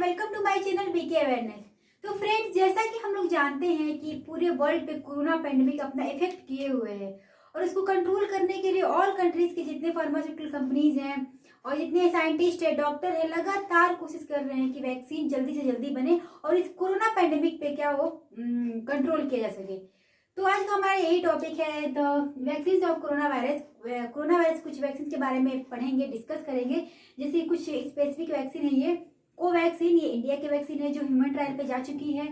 Welcome to my channel BK awareness. तो friends, जैसा कि हम लोग जानते हैं कि पूरे वर्ल्ड पे कोरोना पैंडेमिक अपना इफेक्ट किए हुए है और इसको कंट्रोल करने के लिए ऑल कंट्रीज के जितने फार्मास्यूटिकल कंपनीज हैं और जितने साइंटिस्ट है, डॉक्टर है, लगातार कोशिश कर रहे हैं कि वैक्सीन जल्दी से जल्दी बने और इस कोरोना पैंडेमिक पे क्या हो कंट्रोल किया जा सके। तो आज का हमारा यही टॉपिक है, the vaccine of corona virus. Corona virus कुछ वैक्सीन के बारे में पढ़ेंगे, डिस्कस करेंगे। जैसे कुछ स्पेसिफिक वैक्सीन है, ये कोवैक्सीन, ये इंडिया की वैक्सीन है जो ह्यूमन ट्रायल पे जा चुकी है।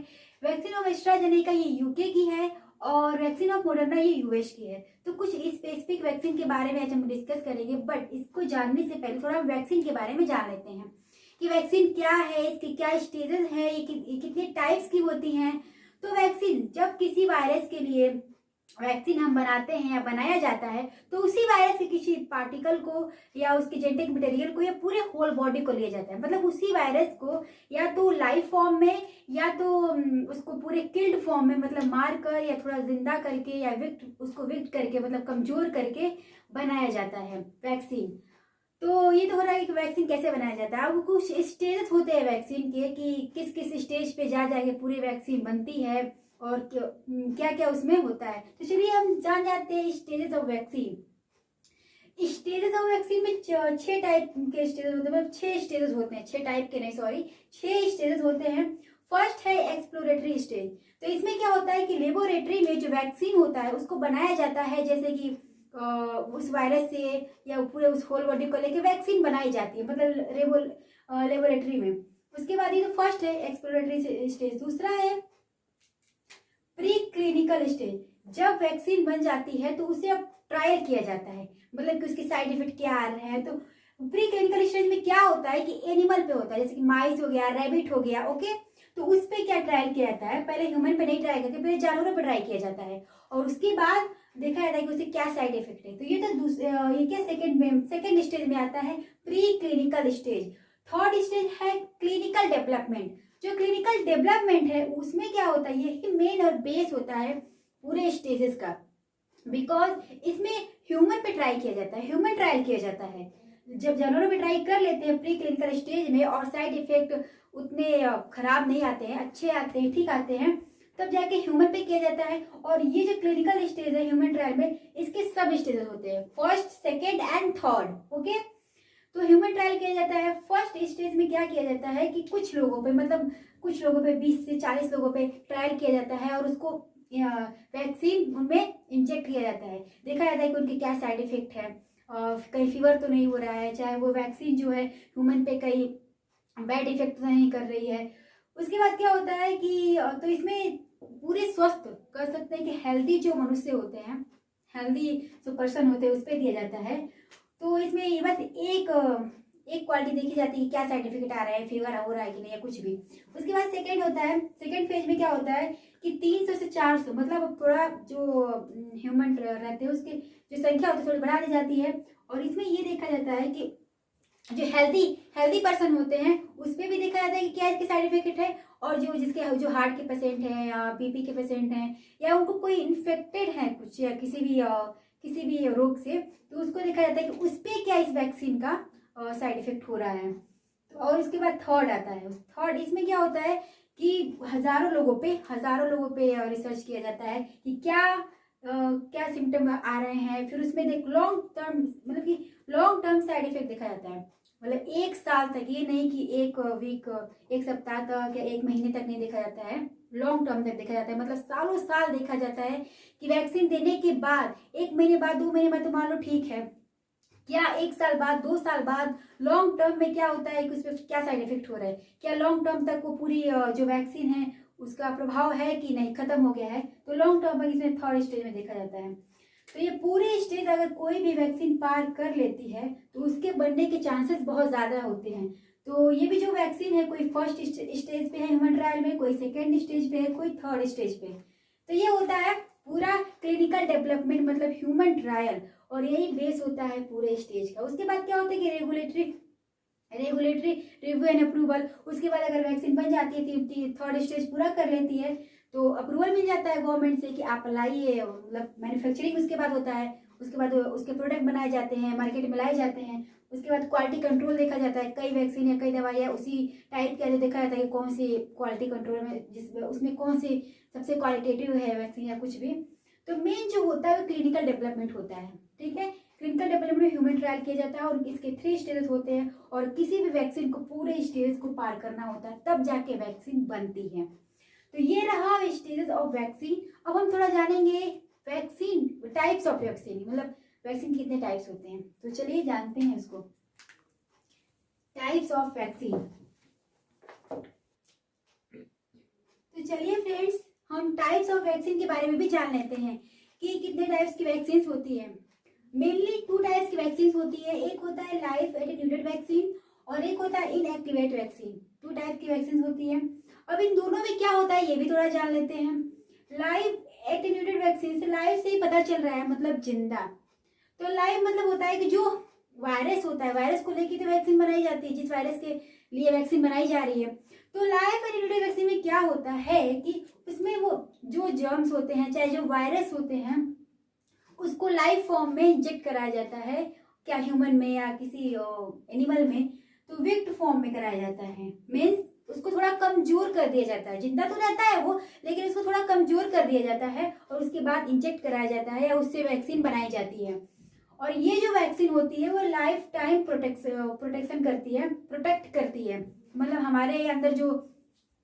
वैक्सीन ऑफ एस्ट्राजेनेका ये यूके की है और वैक्सीन ऑफ मॉडर्ना ये यूएस की है। तो कुछ स्पेसिफिक वैक्सीन के बारे में आज हम डिस्कस करेंगे, बट इसको जानने से पहले थोड़ा हम वैक्सीन के बारे में जान लेते हैं कि वैक्सीन क्या है, इसके क्या स्टेजेस है, ये कितने टाइप्स की होती हैं। तो वैक्सीन, जब किसी वायरस के लिए वैक्सीन हम बनाते हैं या बनाया जाता है तो उसी वायरस के किसी पार्टिकल को या उसके जेनेटिक मटेरियल को या पूरे होल बॉडी को लिया जाता है। मतलब उसी वायरस को या तो लाइव फॉर्म में या तो उसको पूरे किल्ड फॉर्म में, मतलब मार कर या थोड़ा जिंदा करके या उसको विक्ट करके, मतलब कमजोर करके बनाया जाता है वैक्सीन। तो ये तो हो रहा है कि वैक्सीन कैसे बनाया जाता है। अब कुछ स्टेजेस होते हैं वैक्सीन के कि किस किस स्टेज पे जा जाके पूरी वैक्सीन बनती है और क्या क्या उसमें होता है। तो चलिए हम जान जाते हैं stages of vaccine. Stages of vaccine में 6 टाइप के स्टेजेस होते हैं, मतलब 6 स्टेजेस होते हैं, 6 टाइप के नहीं, सॉरी 6 स्टेजेस होते हैं। फर्स्ट है एक्सप्लोरेटरी स्टेज। तो इसमें क्या होता है कि लेबोरेटरी में जो वैक्सीन होता है उसको बनाया जाता है, जैसे कि उस वायरस से या पूरे उस होल बॉडी को लेके वैक्सीन बनाई जाती है, मतलब लेबोरेटरी में। उसके बाद ये तो फर्स्ट है एक्सप्लोरेटरी स्टेज। दूसरा है प्री क्लिनिकल स्टेज। जब वैक्सीन बन जाती है तो उसे अब ट्रायल किया जाता है, मतलब कि उसके साइड इफेक्ट क्या आ रहे हैं। तो प्री क्लिनिकल स्टेज में क्या होता है कि एनिमल पे होता है, जैसे कि माइस हो गया, रैबिट हो गया, ओके। तो उस पे क्या ट्रायल किया जाता है, पहले ह्यूमन पे नहीं ट्राई करके पहले जानवरों पे ट्राई किया जाता है और उसके बाद देखा जाता है कि उससे क्या साइड इफेक्ट है। तो ये तो ये क्या सेकेंड स्टेज में आता है, pre clinical stage. Third stage है क्लिनिकल डेवलपमेंट। जो क्लिनिकल डेवलपमेंट है उसमें क्या होता है, यही मेन और बेस होता है पूरे स्टेजेस का, बिकॉज इसमें ह्यूमन पे ट्राई किया जाता है, ह्यूमन ट्रायल किया जाता है। जब जानवरों पे ट्राई कर लेते हैं प्री क्लिनिकल स्टेज में और साइड इफेक्ट उतने खराब नहीं आते हैं, अच्छे आते हैं, ठीक आते हैं, तब जाके ह्यूमन पे किया जाता है। और ये जो क्लिनिकल स्टेज है ह्यूमन ट्रायल में, इसके सब स्टेजेस होते हैं, first, second and third, okay. तो ह्यूमन ट्रायल किया जाता है। फर्स्ट स्टेज में क्या किया जाता है कि कुछ लोगों पे, मतलब कुछ लोगों पे 20 से 40 लोगों पे ट्रायल किया जाता है और उसको वैक्सीन उनमें इंजेक्ट किया जाता है। देखा जाता है कि उनके क्या साइड इफेक्ट है, कहीं फीवर तो नहीं हो रहा है, चाहे वो वैक्सीन जो है ह्यूमन पे कहीं बैड इफेक्ट तो नहीं कर रही है। उसके बाद क्या होता है कि तो इसमें पूरे स्वस्थ कर सकते हैं कि हेल्दी जो मनुष्य होते हैं, हेल्दी जो पर्सन होते हैं उस पर दिया जाता है। तो इसमें बस एक क्वालिटी देखी जाती है कि क्या साइड इफेक्ट आ रहा है, फीवर हो रहा है कि नहीं, या कुछ भी। उसके बाद सेकेंड होता है, सेकेंड फेज में क्या होता है कि 300 से 400, मतलब अब थोड़ा जो ह्यूमन रहते हैं उसकी जो संख्या होती है थोड़ी बढ़ा दी जाती है। और इसमें ये देखा जाता है कि जो हेल्दी पर्सन होते हैं उस पर भी देखा जाता है कि क्या इसके साइड इफेक्ट है, और जो हार्ट के पेशेंट हैं या बीपी के पेशेंट हैं या उनको कोई इन्फेक्टेड है कुछ या किसी भी रोग से, तो उसको देखा जाता है कि उस पर क्या इस वैक्सीन का साइड इफेक्ट हो रहा है। तो और इसके बाद थर्ड आता है। थर्ड, इसमें क्या होता है कि हजारों लोगों पे रिसर्च किया जाता है कि क्या सिम्टम आ रहे हैं। फिर उसमें लॉन्ग टर्म, मतलब कि लॉन्ग टर्म साइड इफेक्ट देखा जाता है, मतलब 1 साल तक, ये नहीं कि 1 वीक, 1 सप्ताह तक या 1 महीने तक नहीं देखा जाता है, लॉन्ग टर्म तक देखा जाता है, मतलब सालों साल देखा जाता है कि वैक्सीन देने के बाद 1 महीने बाद, 2 महीने बाद तो मान लो ठीक है, क्या 1 साल बाद, 2 साल बाद लॉन्ग टर्म में क्या होता है कि उस पर क्या साइड इफेक्ट हो रहा है, क्या लॉन्ग टर्म तक वो पूरी जो वैक्सीन है उसका प्रभाव है कि नहीं, खत्म हो गया है। तो लॉन्ग टर्म में इसमें थर्ड स्टेज में देखा जाता है। तो ये पूरी स्टेज अगर कोई भी वैक्सीन पार कर लेती है तो उसके बनने के चांसेस बहुत ज़्यादा होते हैं। तो ये भी जो वैक्सीन है, कोई फर्स्ट स्टेज पे है ह्यूमन ट्रायल में, कोई सेकेंड स्टेज पे है, कोई थर्ड स्टेज पे। तो ये होता है पूरा क्लिनिकल डेवलपमेंट, मतलब ह्यूमन ट्रायल, और यही बेस होता है पूरे स्टेज का। उसके बाद क्या होता है कि रेगुलेटरी रिव्यू एंड अप्रूवल। उसके बाद अगर वैक्सीन बन जाती है, थर्ड स्टेज पूरा कर लेती है, तो अप्रूवल मिल जाता है गवर्नमेंट से कि आप लाइए, मतलब मैन्युफैक्चरिंग उसके बाद होता है। उसके बाद उसके प्रोडक्ट बनाए जाते हैं, मार्केट में लाए जाते हैं, उसके बाद क्वालिटी कंट्रोल देखा जाता है। कई वैक्सीन या कई दवाइयाँ उसी टाइप के देखा जाता है कि कौन सी क्वालिटी कंट्रोल में, जिस उसमें कौन सी सबसे क्वालिटेटिव है वैक्सीन या कुछ भी। तो मेन जो होता है वो क्लिनिकल डेवलपमेंट होता है, ठीक है। क्लिनिकल डेवलपमेंट में ह्यूमन ट्रायल किया जाता है और इसके 3 स्टेजेस होते हैं और किसी भी वैक्सीन को पूरे स्टेज को पार करना होता है तब जाके वैक्सीन बनती है। तो ये रहा स्टेजेस ऑफ वैक्सीन। अब हम थोड़ा जानेंगे वैक्सीन टाइप्स ऑफ वैक्सीन, मतलब वैक्सीन कितने टाइप्स होते हैं। तो चलिए जानते हैं इसको, टाइप्स ऑफ वैक्सीन। तो चलिए फ्रेंड्स, हम टाइप्स ऑफ वैक्सीन के बारे में भी जान लेते हैं कि कितने टाइप्स की वैक्सीन होती है। मेनली 2 टाइप्स की वैक्सीन होती है, एक होता है लाइव एटेन्यूएटेड वैक्सीन और एक होता है इनएक्टिवेट वैक्सीन। 2 टाइप की वैक्सीन होती है। अब इन दोनों में क्या होता है ये भी थोड़ा जान लेते हैं। लाइव एटेन्यूएटेड वैक्सीन से, लाइव से ही पता चल रहा है मतलब जिंदा। तो लाइव मतलब होता है कि जो वायरस होता है, वायरस को लेकर तो वैक्सीन बनाई जाती है, जिस वायरस के लिए वैक्सीन बनाई जा रही है। तो लाइव एटेन्यूएटेड वैक्सीन में क्या होता है कि उसमें वो जो जर्म्स होते हैं, चाहे जो वायरस होते हैं, उसको लाइव फॉर्म में इंजेक्ट कराया जाता है, क्या ह्यूमन में या किसी एनिमल में, तो विक्ट फॉर्म में कराया जाता है। मीन्स उसको थोड़ा कमजोर कर दिया जाता है, जिंदा तो रहता है वो, लेकिन उसको थोड़ा कमजोर कर दिया जाता है और उसके बाद इंजेक्ट कराया जाता है या उससे वैक्सीन बनाई जाती है। और ये जो वैक्सीन होती है वो लाइफ टाइम प्रोटेक्शन करती है, प्रोटेक्ट करती है। मतलब हमारे अंदर जो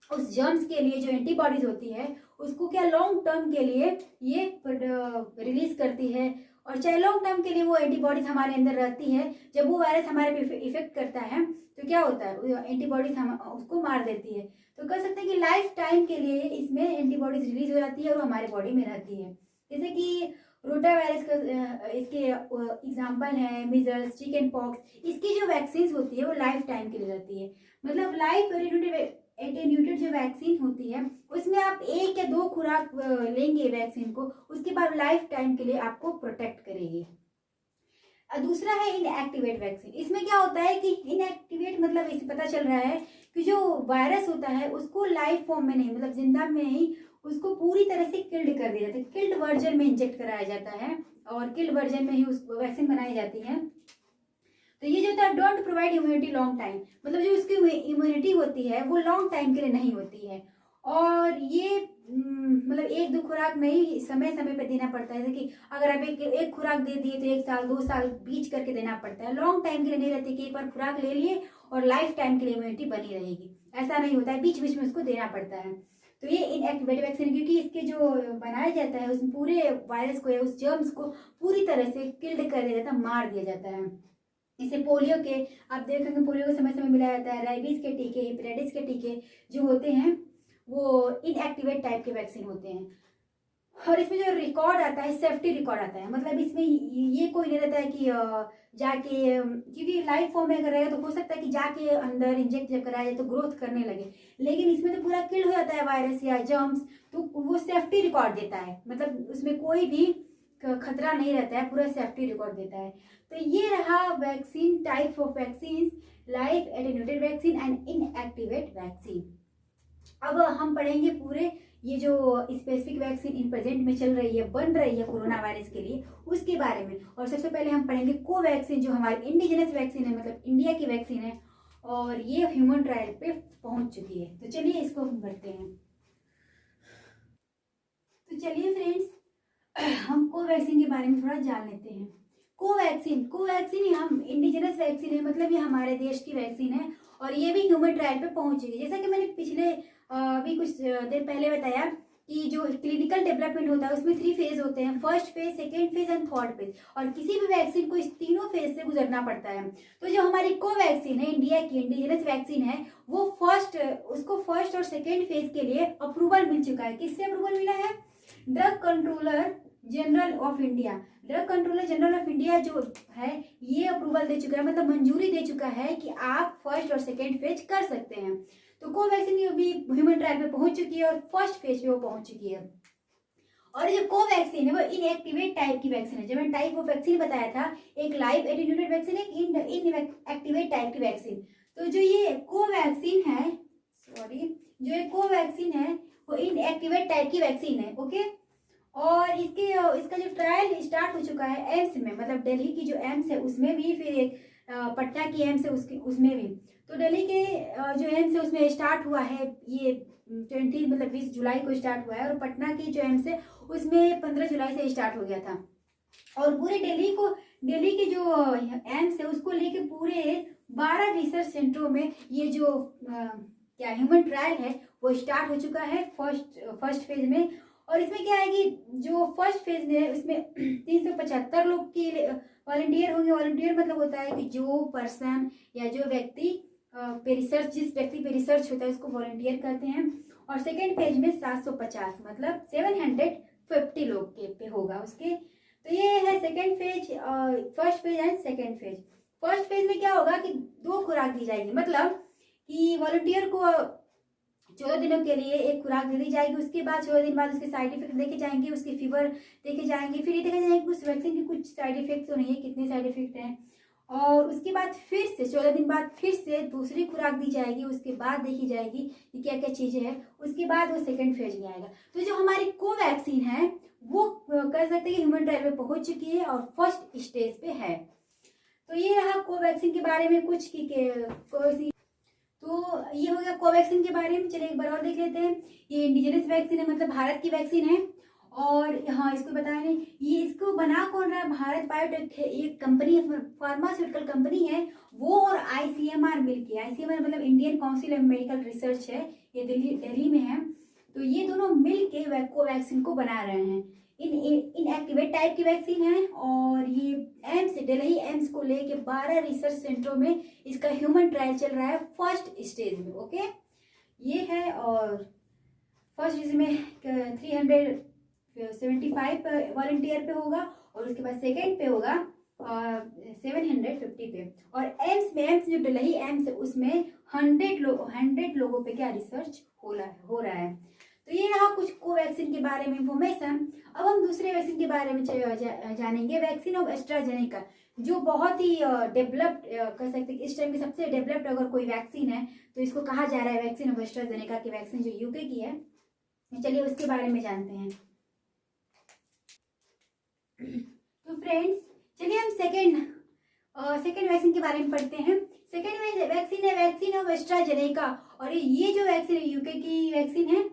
उस जर्म्स के लिए जो एंटीबॉडीज होती है उसको क्या लॉन्ग टर्म के लिए ये रिलीज करती है। और चाहे लॉन्ग टर्म के लिए वो एंटीबॉडीज हमारे अंदर रहती है, जब वो वायरस हमारे पे इफेक्ट करता है तो क्या होता है, एंटीबॉडीज हम उसको मार देती है। तो कह सकते हैं कि लाइफ टाइम के लिए इसमें एंटीबॉडीज रिलीज हो जाती है और हमारे बॉडी में रहती है। जैसे कि रोटा वायरस का इसके एग्जाम्पल है मीजल्स, चिकन पॉक्स, इसकी जो वैक्सीन होती है वो लाइफ टाइम के लिए रहती है। मतलब लाइफ एटेन्यूएटेड जो वैक्सीन होती है उसमें आप 1 या 2 खुराक लेंगे वैक्सीन को, उसके बाद लाइफ टाइम के लिए आपको प्रोटेक्ट करेगी। दूसरा है इनएक्टिवेट वैक्सीन। इसमें क्या होता है कि इनएक्टिवेट मतलब इसे पता चल रहा है कि जो वायरस होता है उसको लाइव फॉर्म में नहीं, मतलब जिंदा में ही उसको पूरी तरह से किल्ड कर दिया जाता है, किल्ड वर्जन में इंजेक्ट कराया जाता है और किल्ड वर्जन में ही उस वैक्सीन बनाई जाती है। तो ये जो होता है don't provide immunity long time, मतलब जो उसकी इम्यूनिटी होती है वो लॉन्ग टाइम के लिए नहीं होती है। और ये मतलब 1-2 खुराक नहीं, समय समय पे देना पड़ता है। जैसे कि अगर आप एक खुराक दे दिए तो 1 साल 2 साल बीच करके देना पड़ता है। लॉन्ग टाइम के लिए नहीं रहती कि एक बार खुराक ले लिए और लाइफ टाइम के लिए इम्यूनिटी बनी रहेगी, ऐसा नहीं होता है, बीच बीच में उसको देना पड़ता है। तो ये इनएक्टिवेट वैक्सीन, क्योंकि इसके जो बनाया जाता है उसमें पूरे वायरस को या उस जर्म्स को पूरी तरह से किल्ड कर दिया जाता है, मार दिया जाता है। इसे पोलियो के, आप देखेंगे पोलियो को समय समय मिलाया जाता है, रेबीज के टीके, हेपेटाइटिस के टीके जो होते हैं वो इनएक्टिवेट टाइप के वैक्सीन होते हैं। और इसमें जो रिकॉर्ड आता है सेफ्टी रिकॉर्ड आता है, मतलब इसमें ये कोई नहीं रहता है कि जाके, क्योंकि लाइव फॉर्म में अगर रहेगा तो हो सकता है कि जाके अंदर इंजेक्ट जब कराया जाए तो ग्रोथ करने लगे, लेकिन इसमें तो पूरा किल हो जाता है वायरस या जर्म्स, तो वो सेफ्टी रिकॉर्ड देता है, मतलब उसमें कोई भी खतरा नहीं रहता है, पूरा सेफ्टी रिकॉर्ड देता है। तो ये रहा vaccine types of vaccine, live attenuated vaccine and inactivate vaccine. अब हम पढ़ेंगे पूरे ये जो स्पेसिफिक वैक्सीन इन प्रेजेंट में चल रही है, बन रही है कोरोना वायरस के लिए, उसके बारे में। और सबसे पहले हम पढ़ेंगे कोवैक्सीन जो हमारी इंडिजिनस वैक्सीन है, मतलब इंडिया की वैक्सीन है और ये ह्यूमन ट्रायल पे पहुंच चुकी है। तो चलिए इसको हम करते हैं। तो चलिए फ्रेंड्स, हम कोवैक्सीन के बारे में थोड़ा जान लेते हैं। कोवैक्सीन हम इंडिजिनस वैक्सीन है, मतलब ये हमारे देश की वैक्सीन है और ये भी ह्यूमन ट्रायल पे पहुंच चुकी है। जैसा कि मैंने पिछले अभी कुछ देर पहले बताया कि जो क्लिनिकल डेवलपमेंट होता है उसमें 3 फेज होते हैं, first phase, second phase and third phase, और किसी भी वैक्सीन को इस तीनों फेज से गुजरना पड़ता है। तो जो हमारी कोवैक्सीन है, इंडिया की इंडिजिनस वैक्सीन है, वो उसको फर्स्ट और सेकेंड फेज के लिए अप्रूवल मिल चुका है। किससे अप्रूवल मिला है? Drug controller general of India. Drug controller general of India जो है ये अप्रूवल दे चुका है, मतलब मंजूरी दे चुका है कि आप फर्स्ट और सेकेंड फेज कर सकते हैं। तो कोवैक्सीन अभी ह्यूमन ट्रायल पे पहुंच चुकी है और फर्स्ट फेज पे वो पहुंच चुकी है। और जो कोवैक्सीन है वो इनएक्टिवेट टाइप की वैक्सीन है। जब मैंने टाइप ऑफ वैक्सीन बताया था, एक लाइव एटेन्यूएटेड वैक्सीन, एक इनएक्टिवेट टाइप की वैक्सीन। तो जो ये कोवैक्सीन है, जो ये कोवैक्सीन है वो इनएक्टिवेट टाइप की वैक्सीन है, ओके। और इसका जो ट्रायल स्टार्ट हो चुका है एम्स में, मतलब दिल्ली की जो एम्स है उसमें भी, फिर एक पटना की एम्स है उसमें भी। तो दिल्ली के जो एम्स है उसमें स्टार्ट हुआ है ये 20 जुलाई को स्टार्ट हुआ है, और पटना की जो एम्स है उसमें 15 जुलाई से स्टार्ट हो गया था। और पूरे दिल्ली के जो एम्स है उसको लेके पूरे 12 रिसर्च सेंटरों में ये जो क्या ह्यूमन ट्रायल है वो स्टार्ट हो चुका है फर्स्ट फेज में। और इसमें क्या है कि जो फर्स्ट फेज में है उसमें 375 लोग के वॉलंटियर होंगे। वॉलंटियर मतलब होता है कि जो पर्सन या जो व्यक्ति पे रिसर्च, जिस व्यक्ति पे रिसर्च होता है उसको वॉलंटियर कहते हैं। और सेकेंड फेज में 750 मतलब 750 लोग के पे होगा उसके। तो ये है second phase, first phase and second phase. First phase में क्या होगा कि 2 खुराक दी जाएगी, मतलब कि वॉलंटियर को 14 दिनों के लिए एक खुराक दे दी जाएगी। उसके बाद 14 दिन बाद उसके साइड इफेक्ट देखे जाएंगे, उसकी फीवर देखे जाएंगे, फिर ये देखा जाएगा कि उस वैक्सीन के कुछ साइड इफेक्ट तो नहीं है, कितने साइड इफेक्ट हैं। और उसके बाद फिर से 14 दिन बाद फिर से दूसरी खुराक दी जाएगी, उसके बाद देखी जाएगी कि क्या क्या चीज़ें हैं, उसके बाद वो सेकेंड फेज में आएगा। तो जो हमारी कोवैक्सीन है वो कह सकते हैं कि ह्यूमन ट्रायल में पहुंच चुकी है और फर्स्ट स्टेज पे है। तो ये रहा कोवैक्सीन के बारे में कुछ की तो ये हो गया कोवैक्सीन के बारे में। चलिए एक बार और देख लेते हैं। ये इंडिजिनस वैक्सीन है, मतलब भारत की वैक्सीन है। और हाँ, इसको बताया नहीं, ये इसको बना कौन रहा है, भारत बायोटेक है, ये कंपनी फार्मास्यूटिकल कंपनी है वो, और ICMR मिलके, ICMR मतलब Indian council of medical research है, ये दिल्ली में है। तो ये दोनों मिलके कोवैक्सीन को बना रहे हैं। इनएक्टिवेट टाइप की वैक्सीन है, और ये दिल्ली एम्स को लेके 12 रिसर्च सेंटरों में इसका ह्यूमन ट्रायल चल रहा है फर्स्ट स्टेज में। ओके, ये है। और फर्स्ट स्टेज में 375 वॉलंटियर पे होगा, और उसके बाद सेकेंड पे होगा 750 पे। और एम्स जो दिल्ली एम्स है उसमें 100 लोगों पे क्या रिसर्च हो रहा है। तो ये रहा कुछ कोवैक्सीन के बारे में इंफॉर्मेशन। अब हम दूसरे वैक्सीन के बारे में जानेंगे, वैक्सीन ऑफ एस्ट्राजेनेका, जो बहुत ही डेवलप्ड कह सकते हैं इस टाइम की सबसे डेवलप्ड अगर कोई वैक्सीन है तो इसको कहा जा रहा है वैक्सीन ऑफ एस्ट्राजेनेका की वैक्सीन, जो यूके की है। चलिए उसके बारे में जानते हैं। तो फ्रेंड्स चलिए हम सेकेंड वैक्सीन के बारे में पढ़ते हैं। सेकेंड वैक्सीन है वैक्सीन ऑफ एस्ट्राजेनेका, और ये जो वैक्सीन है यूके की वैक्सीन है।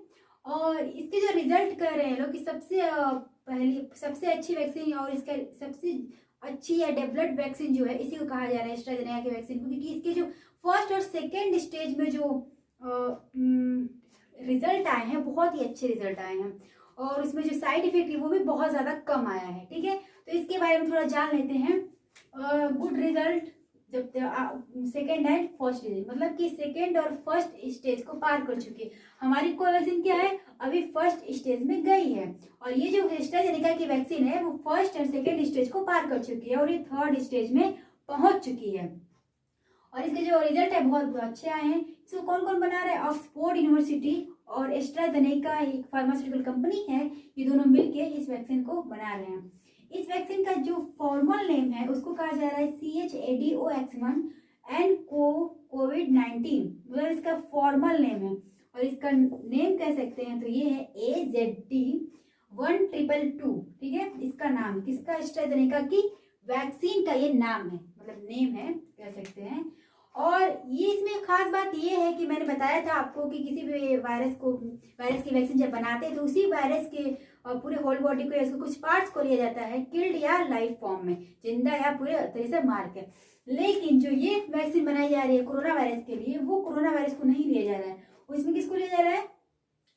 और इसके जो रिजल्ट कर रहे हैं लोग कि सबसे अच्छी वैक्सीन और इसका सबसे अच्छी या डेवलप्ड वैक्सीन जो है इसी को कहा जा रहा है एस्ट्राजेनेका की वैक्सीन को, क्योंकि इसके जो फर्स्ट और सेकेंड स्टेज में जो रिजल्ट आए हैं बहुत ही अच्छे रिजल्ट आए हैं, और उसमें जो साइड इफेक्ट है वो भी बहुत ज़्यादा कम आया है। ठीक है, तो इसके बारे में थोड़ा जान लेते हैं। गुड रिजल्ट जब सेकेंड एंड फर्स्ट स्टेज, मतलब कि सेकेंड और फर्स्ट स्टेज को पार कर चुकी है हमारी कोवैक्सीन, क्या है अभी फर्स्ट स्टेज में गई है। और ये जो एस्ट्राजेनेका की वैक्सीन है वो फर्स्ट एंड सेकेंड स्टेज को पार कर चुकी है, और ये थर्ड स्टेज में पहुंच चुकी है। और इसके जो रिजल्ट है बहुत अच्छे आए हैं। इसको कौन कौन बना रहे हैं, ऑक्सफोर्ड यूनिवर्सिटी और एस्ट्राजेनेका एक फार्मास्यूटिकल कंपनी है, ये दोनों मिलके इस वैक्सीन को बना रहे हैं। इस वैक्सीन का जो फॉर्मल नेम है उसको कहा जा रहा है CHAdOx1 एंड COVID-19, मतलब इसका फॉर्मल नेम है। और इसका नेम कह सकते हैं तो ये है AZD1222। ठीक है, इसका नाम किसका, एस्ट्राजेनेका की वैक्सीन का ये नाम है, मतलब नेम है कह सकते हैं। और ये इसमें खास बात ये है कि मैंने बताया था आपको कि किसी भी वायरस की वैक्सीन जब बनाते हैं तो उसी वायरस के पूरे होल बॉडी को या उसके कुछ पार्ट्स को लिया जाता है किल्ड या लाइव फॉर्म में, जिंदा या पूरे तरह से मार के। लेकिन जो ये वैक्सीन बनाई जा रही है कोरोना वायरस के लिए, वो कोरोना वायरस को नहीं लिया जा रहा है, उसमें किसको लिया जा रहा है,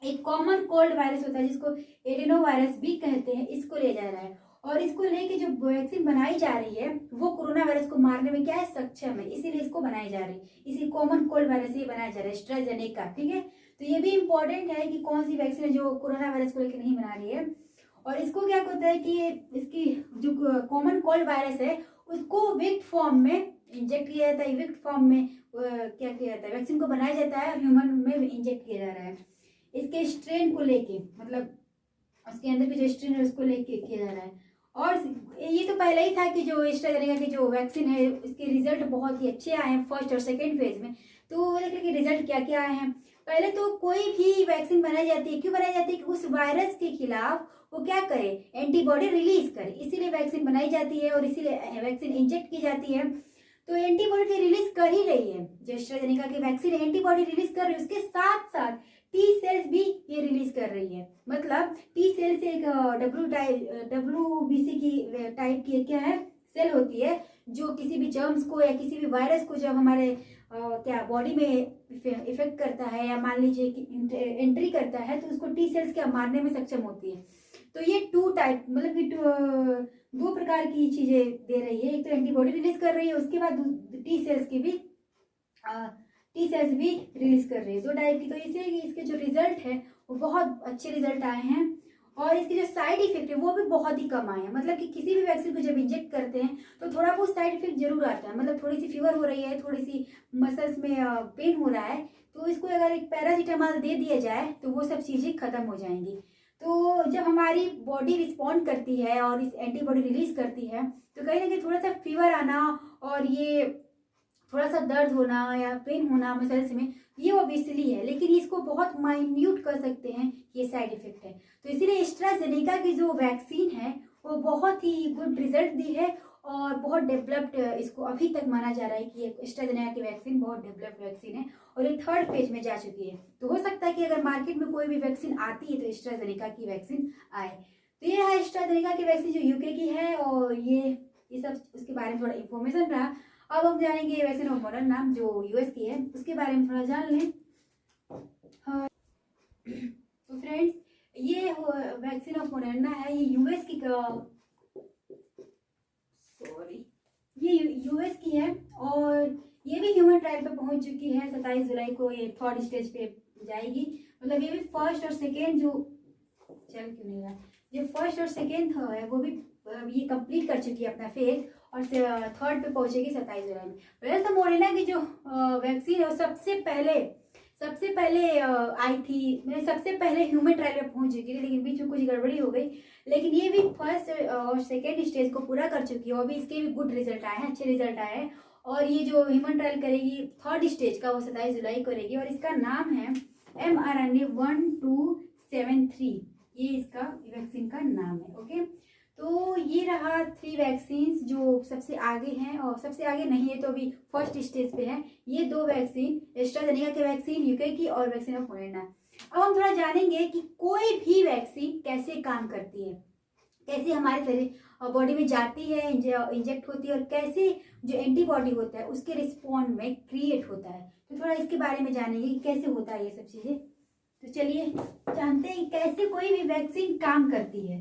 एक कॉमन कोल्ड वायरस होता है जिसको एडेनो वायरस भी कहते हैं, इसको लिया जा रहा है। और इसको लेके जो वैक्सीन बनाई जा रही है वो कोरोना वायरस को मारने में क्या है, सक्षम है, इसीलिए इसको बनाई जा रही है। इसी कॉमन कोल्ड वायरस से बनाया जा रहा है एस्ट्राजेनेका। ठीक है, तो ये भी इंपॉर्टेंट है कि कौन सी वैक्सीन है जो कोरोना वायरस को लेकर नहीं बना रही है। और इसको क्या होता है कि इसकी जो कॉमन कोल्ड वायरस है उसको विक्ट फॉर्म में इंजेक्ट किया जाता है, विक्ट फॉर्म में क्या किया जाता है, वैक्सीन को बनाया जाता है, ह्यूमन में इंजेक्ट किया जा रहा है। इसके स्ट्रेन को लेके, मतलब उसके अंदर के जो स्ट्रेन है उसको लेके किया जा रहा है। और ये तो पहले ही था कि जो एस्ट्राजेनेका की जो वैक्सीन है इसके रिजल्ट बहुत ही अच्छे आए हैं फर्स्ट और सेकेंड फेज में। तो देखिए कि रिजल्ट क्या क्या आए हैं। पहले तो कोई भी वैक्सीन बनाई जाती है, क्यों बनाई जाती है कि उस वायरस के खिलाफ वो क्या करे, एंटीबॉडी रिलीज करे, इसीलिए वैक्सीन बनाई जाती है और इसीलिए वैक्सीन इंजेक्ट की जाती है। तो एंटीबॉडी रिलीज कर ही रही है, जो एस्ट्राजेनेका की वैक्सीन एंटीबॉडी रिलीज कर रही है, उसके साथ साथ टी सेल्स भी ये रिलीज कर रही है। मतलब टी सेल्स एक WBC की टाइप की क्या है, सेल होती है जो किसी भी जर्म्स को या किसी भी वायरस को जब हमारे क्या बॉडी में इफेक्ट करता है या मान लीजिए कि एंट्री करता है तो उसको टी सेल्स क्या मारने में सक्षम होती है। तो ये टू टाइप मतलब कि दो प्रकार की चीजें दे रही है, एक तो एंटीबॉडी रिलीज कर रही है, उसके बाद टी सेल्स भी रिलीज कर रही है, दो टाइप की। तो इसलिए इसके जो रिजल्ट है वो बहुत अच्छे रिजल्ट आए हैं और इसके जो साइड इफेक्ट है वो भी बहुत ही कम आए हैं। मतलब कि किसी भी वैक्सीन को जब इंजेक्ट करते हैं तो थोड़ा बहुत साइड इफेक्ट जरूर आता है, मतलब थोड़ी सी फीवर हो रही है, थोड़ी सी मसल्स में पेन हो रहा है, तो इसको अगर एक पैरासीटामोल दे दिया जाए तो वो सब चीजें खत्म हो जाएंगी। तो जब हमारी बॉडी रिस्पॉन्ड करती है और इस एंटीबॉडी रिलीज करती है तो कहीं ना कहीं थोड़ा सा फीवर आना और ये थोड़ा सा दर्द होना या पेन होना मसल्स में, ये ऑब्वियसली है, लेकिन इसको बहुत माइन्यूट कर सकते हैं, ये साइड इफेक्ट है। तो इसीलिए एस्ट्राजेनेका की जो वैक्सीन है वो बहुत ही गुड रिजल्ट दी है और बहुत डेवलप्ड इसको अभी तक माना जा रहा है कि एस्ट्राजेनेका की वैक्सीन बहुत डेवलप्ड वैक्सीन है और ये थर्ड फेज में जा चुकी है। तो हो सकता है कि अगर मार्केट में कोई भी वैक्सीन आती है तो एस्ट्राजेनेका की वैक्सीन आए। तो ये है एस्ट्राजेनेका की वैक्सीन जो यूके की है और ये सब उसके बारे में थोड़ा इन्फॉर्मेशन रहा। अब हम जानेंगे वैक्सीन ऑफ मॉडर्ना जो यूएस की है उसके बारे में थोड़ा जान लें। तो फ्रेंड्स ये वैक्सीन ऑफ मॉडर्ना है, ये यूएस की ये यूएस की है और ये भी ह्यूमन ट्रायल पे पहुंच चुकी है। 27 जुलाई को ये थर्ड स्टेज पे जाएगी। मतलब ये भी फर्स्ट और सेकेंड जो चल क्यों नहीं रहा, जो फर्स्ट और सेकेंड है वो भी ये कंप्लीट कर चुकी है अपना फेज और थर्ड पे पहुंचेगी 27 जुलाई में। वैसे तो मॉडर्ना की जो वैक्सीन है वो सबसे पहले आई थी, मैंने सबसे पहले ह्यूमन ट्रायल में पहुंच चुकी थी, लेकिन बीच में कुछ गड़बड़ी हो गई। लेकिन ये भी फर्स्ट और सेकेंड स्टेज को पूरा कर चुकी है और भी इसके भी गुड रिजल्ट आए हैं, अच्छे रिजल्ट आए हैं। और ये जो ह्यूमन ट्रायल करेगी थर्ड स्टेज का वो 27 जुलाई को करेगी और इसका नाम है mRNA 1273, ये इसका वैक्सीन का नाम है। ओके, तो ये रहा 3 वैक्सीन जो सबसे आगे हैं और सबसे आगे नहीं है तो अभी फर्स्ट स्टेज पे है। ये 2 वैक्सीन एस्ट्राजेनेका की वैक्सीन यूके की और वैक्सीन ऑफ मॉडर्ना। अब हम थोड़ा जानेंगे कि कोई भी वैक्सीन कैसे काम करती है, कैसे हमारे शरीर बॉडी में जाती है, इंजेक्ट होती है और कैसे जो एंटीबॉडी होता है उसके रिस्पॉन्ड में क्रिएट होता है। तो थोड़ा इसके बारे में जानेंगे कि कैसे होता है ये सब चीजें। तो चलिए जानते हैं कैसे कोई भी वैक्सीन काम करती है।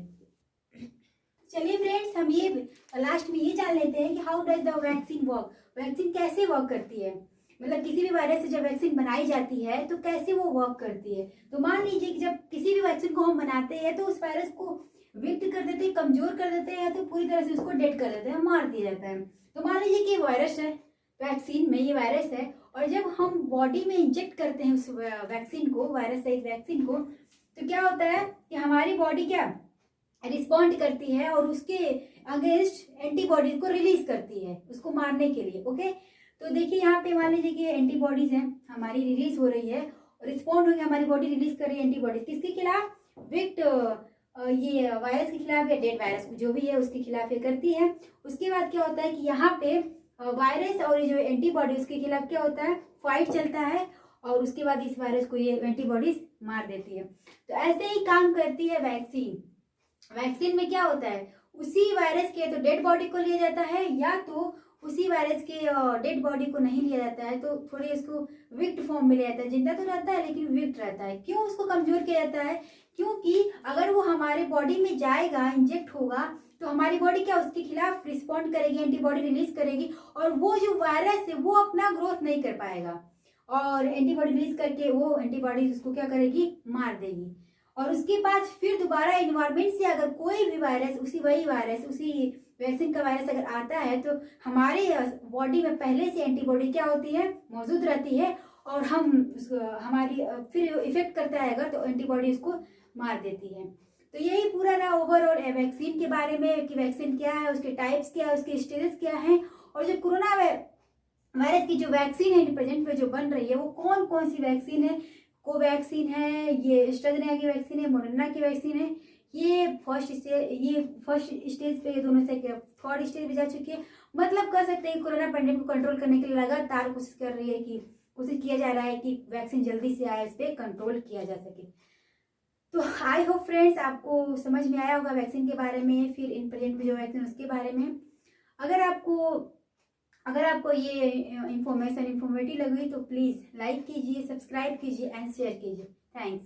चलिए फ्रेंड्स हम ये लास्ट में ये जान लेते हैं कि how does the vaccine work, vaccine कैसे वर्क करती है। मतलब किसी भी वायरस से जब वैक्सीन बनाई जाती है तो कैसे वो वर्क करती है। तो मान लीजिए कि जब किसी भी वैक्सीन को हम बनाते हैं तो उस वायरस को वीक कर देते हैं, कमजोर कर देते हैं या तो पूरी तरह से उसको डेड कर देते हैं, मार दिया जाता है। तो मान लीजिए कि वायरस है, वैक्सीन में ये वायरस है और जब हम बॉडी में इंजेक्ट करते हैं उस वैक्सीन को, वायरस सहित वैक्सीन को, तो क्या होता है कि हमारी बॉडी क्या रिस्पॉन्ड करती है और उसके अगेंस्ट एंटीबॉडीज को रिलीज करती है उसको मारने के लिए। ओके, तो देखिए यहाँ पे मान लीजिए कि एंटीबॉडीज हैं हमारी रिलीज हो रही है, रिस्पॉन्ड होगी, हमारी बॉडी रिलीज कर रही है एंटीबॉडीज किसके खिलाफ, विक्ट ये वायरस के खिलाफ या डेड वायरस को जो भी है उसके खिलाफ ये करती है। उसके बाद क्या होता है कि यहाँ पे वायरस और ये जो एंटीबॉडी उसके खिलाफ क्या होता है, फाइट चलता है और उसके बाद इस वायरस को ये एंटीबॉडीज मार देती है। तो ऐसे ही काम करती है वैक्सीन। वैक्सीन में क्या होता है, उसी वायरस के तो डेड बॉडी को लिया जाता है या तो उसी वायरस के डेड बॉडी को नहीं लिया जाता है, तो थोड़े इसको विक्ट फॉर्म में लिया जाता है। जिंदा तो रहता है लेकिन विक्ट रहता है। क्यों उसको कमजोर किया जाता है, क्योंकि अगर वो हमारे बॉडी में जाएगा, इंजेक्ट होगा, तो हमारी बॉडी क्या उसके खिलाफ रिस्पॉन्ड करेगी, एंटीबॉडी रिलीज करेगी और वो जो वायरस है वो अपना ग्रोथ नहीं कर पाएगा और एंटीबॉडी रिलीज करके वो एंटीबॉडी उसको क्या करेगी, मार देगी। और उसके बाद फिर दोबारा एनवायरमेंट से अगर कोई भी वायरस उसी वैक्सीन का वायरस अगर आता है तो हमारे बॉडी में पहले से एंटीबॉडी क्या होती है, मौजूद रहती है और हम हमारी फिर इफेक्ट करता है अगर तो एंटीबॉडी उसको मार देती है। तो यही पूरा रहा ओवरऑल वैक्सीन के बारे में कि वैक्सीन क्या है, उसके टाइप्स क्या है, उसके स्टेजेस क्या है, और जो कोरोना वायरस की जो वैक्सीन है प्रेजेंट में जो बन रही है वो कौन कौन सी वैक्सीन है। कोवैक्सीन है, ये एस्ट्राजेनेका की वैक्सीन है, मॉडर्ना की वैक्सीन है। ये फर्स्ट स्टेज पे, ये दोनों से थर्ड स्टेज पे जा चुकी है। मतलब कह सकते हैं कि कोरोना पेंडेमिक को कंट्रोल करने के लिए लगातार कोशिश किया जा रहा है कि वैक्सीन जल्दी से आए, इस पर कंट्रोल किया जा सके। तो आई होप फ्रेंड्स आपको समझ में आया होगा वैक्सीन के बारे में, फिर इन प्रेजेंट में जो वैक्सीन उसके बारे में। अगर आपको ये इंफॉर्मेशन इन्फॉर्मेटिव लगी तो प्लीज़ लाइक कीजिए, सब्सक्राइब कीजिए एंड शेयर कीजिए। थैंक्स।